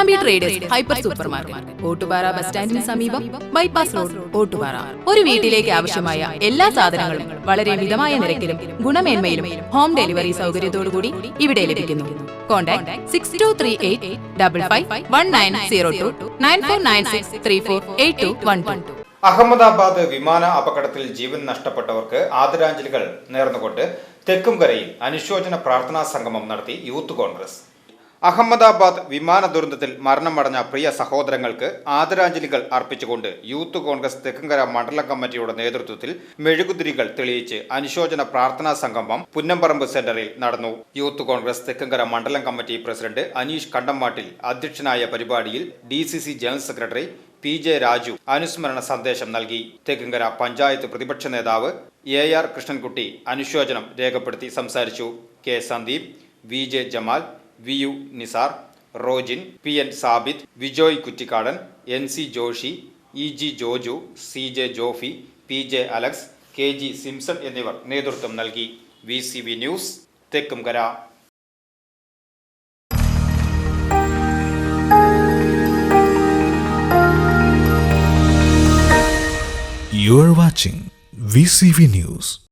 Pattambi traders hyper supermarket, Ottupara bus സ്റ്റാൻഡിന് സമീപം, bypass road, Ottupara. ഒരു വീട്ടിലേക്ക് ആവശ്യമായ എല്ലാ സാധനങ്ങളും വളരെ മിതമായ നിരക്കിലും ഗുണമേന്മയിലും ഹോം ഡെലിവറി സൗകര്യത്തോടുകൂടി ഇവിടെ ലഭിക്കുന്നു. കോൺടാക്ട് 6238551902 9496348212. അഹമ്മദാബാദ് വിമാന അപകടത്തിൽ ജീവൻ നഷ്ടപ്പെട്ടവർക്ക് ആദരാഞ്ജലികൾ നേർന്നുകൊണ്ട് തെക്കുംകരയിൽ അനുശോചന പ്രാർത്ഥനാ സംഗമം നടത്തി യൂത്ത് കോൺഗ്രസ്. അഹമ്മദാബാദ് വിമാന ദുരന്തത്തിൽ മരണമടഞ്ഞ പ്രിയ സഹോദരങ്ങൾക്ക് ആദരാഞ്ജലികൾ അർപ്പിച്ചുകൊണ്ട് യൂത്ത് കോൺഗ്രസ് തെക്കുംകര മണ്ഡലം കമ്മിറ്റിയുടെ നേതൃത്വത്തിൽ മെഴുകുതിരികൾ തെളിയിച്ച് അനുശോചന പ്രാർത്ഥനാ സംഗമം പുന്നംപറമ്പ് സെന്ററിൽ നടന്നു. യൂത്ത് കോൺഗ്രസ് തെക്കുംകര മണ്ഡലം കമ്മിറ്റി പ്രസിഡന്റ് അനീഷ് കണ്ടംമാട്ടിൽ അധ്യക്ഷനായ പരിപാടിയിൽ DCC general secretary PJ Raju അനുസ്മരണ സന്ദേശം നൽകി. തെക്കുംകര പഞ്ചായത്ത് പ്രതിപക്ഷ നേതാവ് AR കൃഷ്ണൻകുട്ടി അനുശോചനം രേഖപ്പെടുത്തി സംസാരിച്ചു. K Sandeep, VJ Jamal, VU Nisar, Rojin, PN Sabith, Vijoy Kuttikkadan, NC Joshi, EG Joju, CJ Jofy, PJ Alex, KG Simson എന്നിവർ നേതൃത്വം നൽകി. VCV news Thekkumkara. You are watching VCV News.